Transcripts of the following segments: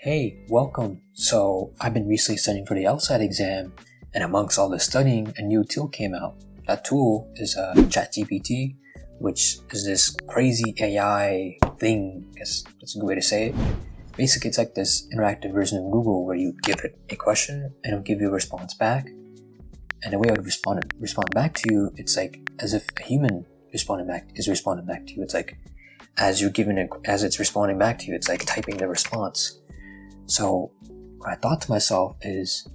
Hey, welcome. So, I've been recently studying for the LSAT exam, and amongst all the studying, a new tool came out. That tool is ChatGPT, which is this crazy AI thing, I guess that's a good way to say it. Basically, it's like this interactive version of Google where you give it a question and it'll give you a response back. And the way it would respond back to you, it's like as if a human is responding back to you. It's like as it's responding back to you, it's like typing the response. So what I thought to myself is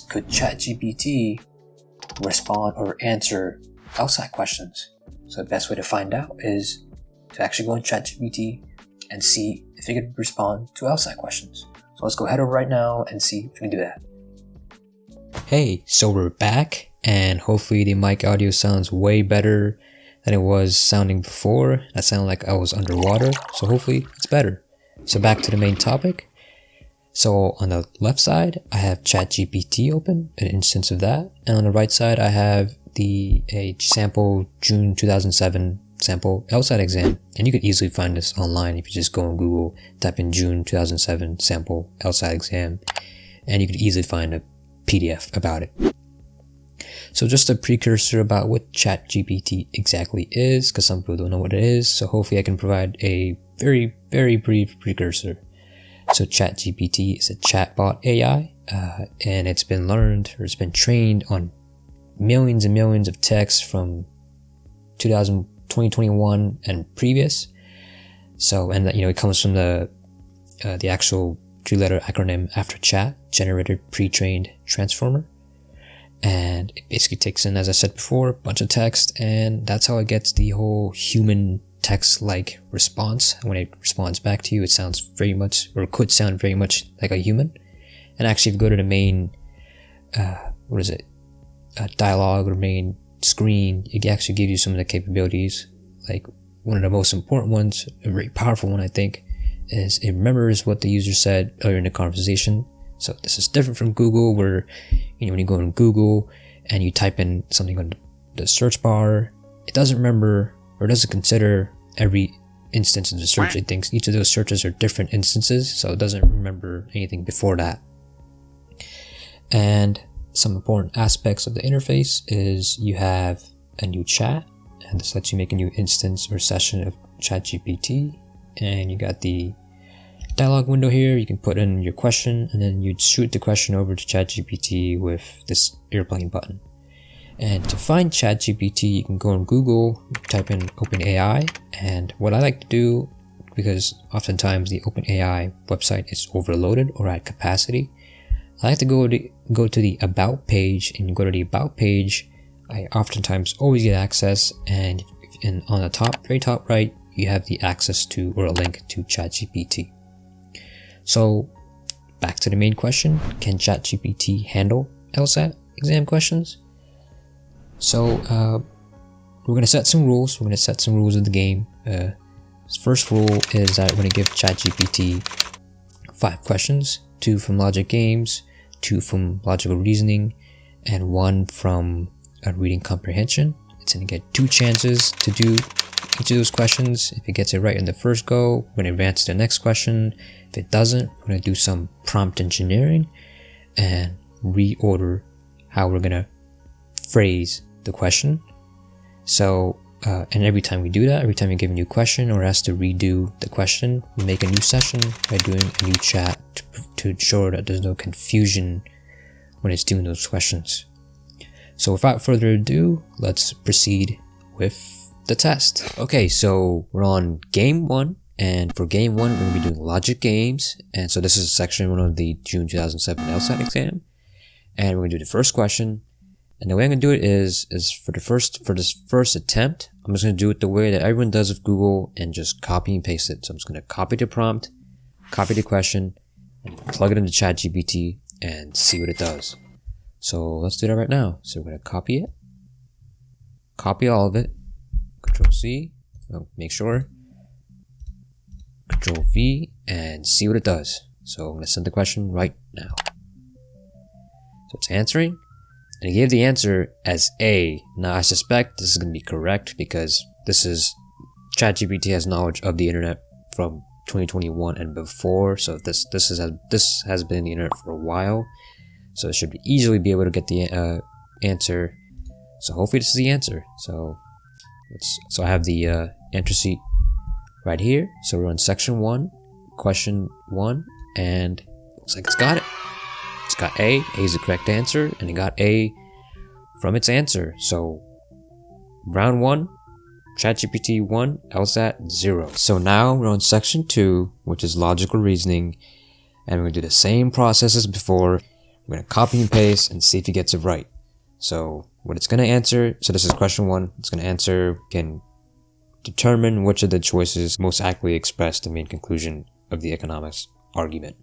could ChatGPT respond or answer LSAT questions? So the best way to find out is to actually go on ChatGPT and see if it can respond to LSAT questions. So let's go ahead over right now and see if we can do that. Hey, so we're back, and hopefully the mic audio sounds way better than it was sounding before. That sounded like I was underwater, so hopefully it's better. So back to the main topic. So on the left side, I have ChatGPT open, an instance of that. And on the right side, I have a sample June 2007 sample LSAT exam. And you could easily find this online if you just go on Google, type in June 2007 sample LSAT exam, and you could easily find a PDF about it. So just a precursor about what ChatGPT exactly is, because some people don't know what it is. So hopefully I can provide a very, very brief precursor. So ChatGPT is a chatbot AI, and it's been trained on millions and millions of texts from 2021 and previous. So, and it comes from the actual 3-letter acronym after chat, generated pre-trained transformer. And it basically takes in, as I said before, a bunch of text, and that's how it gets the whole human text-like response. When it responds back to you, it sounds very much, or could sound very much like a human. And actually, if you go to the main, dialogue or main screen, it actually gives you some of the capabilities. Like one of the most important ones, a very powerful one, I think, is it remembers what the user said earlier in the conversation. So this is different from Google, where when you go on Google and you type in something on the search bar, it doesn't remember or doesn't consider every instance of the search. It thinks each of those searches are different instances, so it doesn't remember anything before that. And some important aspects of the interface is you have a new chat, and this lets you make a new instance or session of ChatGPT, and you got the dialog window here. You can put in your question, and then you'd shoot the question over to ChatGPT with this airplane button. And to find ChatGPT, you can go on Google, type in OpenAI, and what I like to do, because oftentimes the OpenAI website is overloaded or at capacity, I like to go to the About page, and you go to the About page, I oftentimes always get access, and on the very top right, you have the access to, or a link to ChatGPT. So back to the main question, can ChatGPT handle LSAT exam questions? So we're going to set some rules. We're going to set some rules of the game. First rule is that we're going to give ChatGPT 5 questions, 2 from logic games, 2 from logical reasoning, and 1 from reading comprehension. It's going to get 2 chances to do each of those questions. If it gets it right in the first go, we're going to advance to the next question. If it doesn't, we're going to do some prompt engineering and reorder how we're going to phrase the question. So, and every time we do that, every time we give a new question or has to redo the question, we make a new session by doing a new chat to ensure that there's no confusion when it's doing those questions. So without further ado, let's proceed with the test. Okay, so we're on game 1, and for game 1, we're going to be doing logic games. And so this is section 1 of the June 2007 LSAT exam. And we're going to do the first question. And the way I'm going to do it is for this first attempt, I'm just going to do it the way that everyone does with Google and just copy and paste it. So I'm just going to copy the prompt, copy the question, and plug it into ChatGPT and see what it does. So let's do that right now. So we're going to copy it, copy all of it, Control C, make sure, Control V, and see what it does. So I'm going to send the question right now. So it's answering. And it gave the answer as A. Now I suspect this is going to be correct because this is ChatGPT has knowledge of the internet from 2021 and before. So this has been in the internet for a while. So it should easily be able to get the answer. So hopefully this is the answer. So I have the answer sheet right here. So we're on section 1, question 1, and looks like it's got it. It's got A. A is the correct answer, and it got A from its answer. So round 1, ChatGPT 1, LSAT 0. So now we're on section 2, which is logical reasoning, and we're going to do the same process as before. We're going to copy and paste and see if he gets it right. So what it's going to answer, so this is question 1, it's going to answer, can determine which of the choices most accurately express the main conclusion of the economics argument.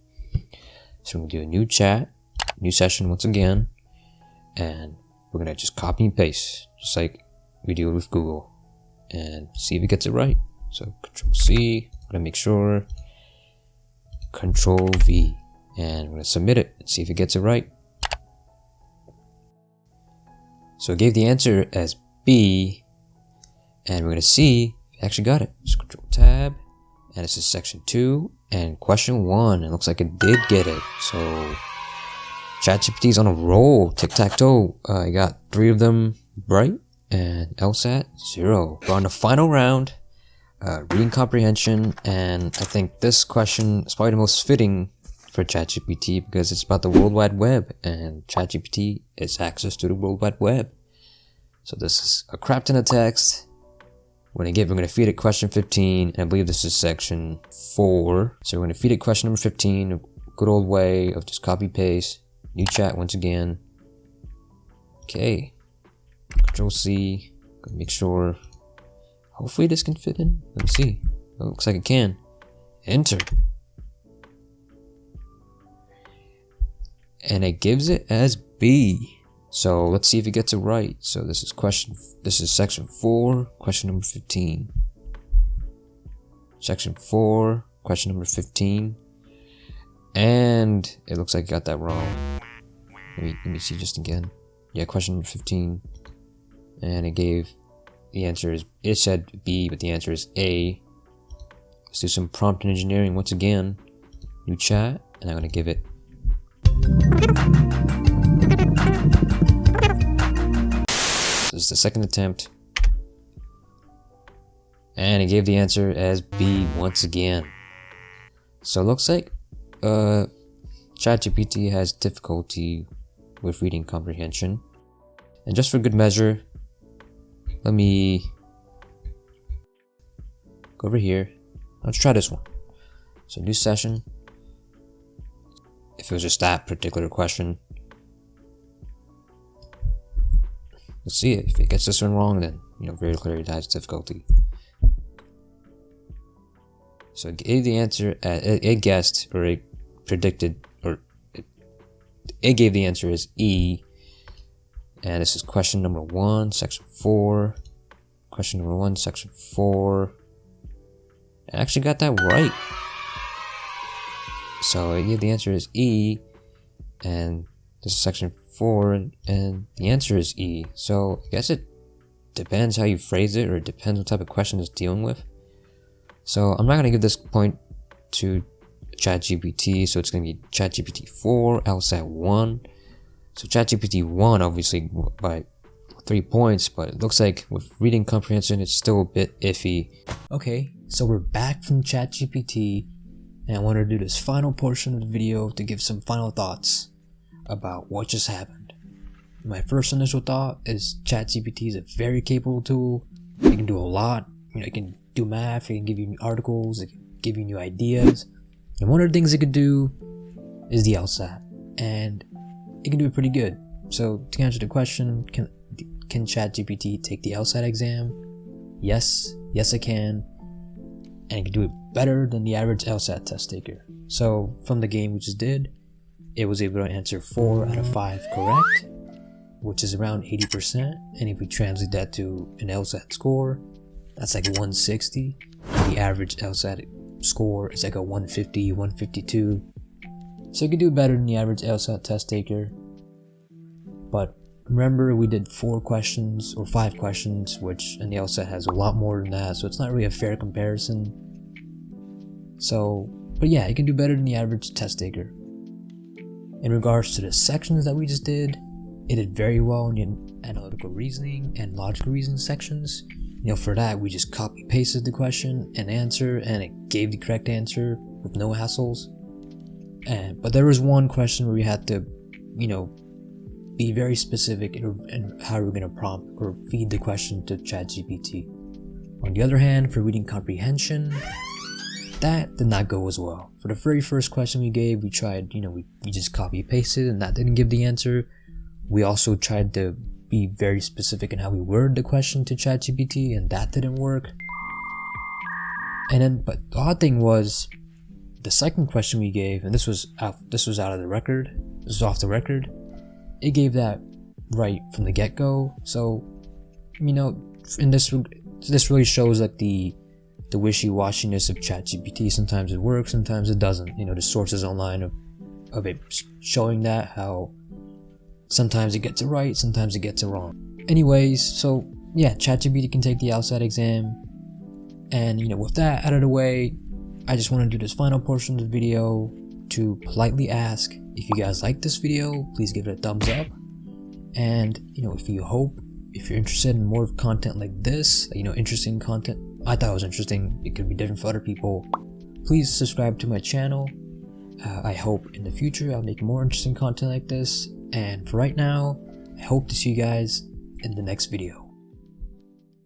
So we're going to do a new chat, new session once again, and we're going to just copy and paste, just like we do with Google, and see if it gets it right. So Control C, I'm going to make sure, Control V, and we're going to submit it and see if it gets it right. So it gave the answer as B, and we're going to see if it actually got it. So Control Tab, and this is section 2 and question 1. It looks like it did get it. So ChatGPT's on a roll. Tic-tac-toe. I got 3 of them right, and LSAT 0. We're on the final round, reading comprehension, and I think this question is probably the most fitting for ChatGPT because it's about the World Wide Web, and ChatGPT is access to the World Wide Web. So this is a crap ton of text. We're going to feed it question 15, and I believe this is section 4. So we're going to feed it question number 15, a good old way of just copy paste, new chat once again. Okay, Control C, gonna make sure, hopefully this can fit in. Let me see, it looks like it can. Enter. And it gives it as B. So let's see if it gets it right. So this is section 4, question number 15. Section 4, question number 15. And it looks like I got that wrong. Let me see just again. Yeah, question number 15. And it gave the answer is, it said B, but the answer is A. Let's do some prompt engineering once again. New chat, and I'm gonna give it. This is the second attempt, and it gave the answer as B once again. So it looks like ChatGPT has difficulty with reading comprehension, and just for good measure, let me go over here. Let's try this one. So new session. If it was just that particular question, let's see it. If it gets this one wrong, then very clearly it has difficulty. So it gave the answer. It guessed, or it predicted, or it gave the answer as E. And this is question number 1, section 4. Question number 1, section 4. I actually got that right. So yeah, the answer is E, and this is section 4, and the answer is E. So I guess it depends how you phrase it, or it depends what type of question it's dealing with. So I'm not going to give this point to ChatGPT, so it's going to be ChatGPT 4, LSAT 1. So ChatGPT 1 obviously by 3 points, but it looks like with reading comprehension it's still a bit iffy. Okay, so we're back from ChatGPT, and I want to do this final portion of the video to give some final thoughts about what just happened. My first initial thought is ChatGPT is a very capable tool. It can do a lot. It can do math, it can give you new articles, it can give you new ideas. And one of the things it could do is the LSAT, and it can do it pretty good. So to answer the question, can ChatGPT take the LSAT exam? Yes it can, and it can do it better than the average LSAT test taker. So from the game we just did, it was able to answer 4 out of 5 correct, which is around 80%. And if we translate that to an LSAT score, that's like 160. The average LSAT score is like a 150, 152. So it could do better than the average LSAT test taker. But remember, we did 4 questions or 5 questions, which in the LSAT has a lot more than that, so it's not really a fair comparison. So, but yeah, you can do better than the average test taker. In regards to the sections that we just did, it did very well in the analytical reasoning and logical reasoning sections. For that, we just copy pasted the question and answer, and it gave the correct answer with no hassles. But there was one question where we had to, be very specific in how we're going to prompt or feed the question to ChatGPT. On the other hand, for reading comprehension, that did not go as well. For the very first question we gave, we tried, we just copy pasted, and that didn't give the answer. We also tried to be very specific in how we word the question to ChatGPT, and that didn't work. But the odd thing was, the second question we gave, and this was off the record, it gave that right from the get-go. So, in this really shows like the wishy-washiness of ChatGPT. Sometimes it works, sometimes it doesn't. The sources online of it showing that how sometimes it gets it right, sometimes it gets it wrong. Anyways, so yeah, ChatGPT can take the LSAT exam. And with that out of the way, I just want to do this final portion of the video to politely ask if you guys like this video, please give it a thumbs up. And if you're interested in more content like this, interesting content, I thought it was interesting, it could be different for other people, please subscribe to my channel. I hope in the future I'll make more interesting content like this. And for right now, I hope to see you guys in the next video.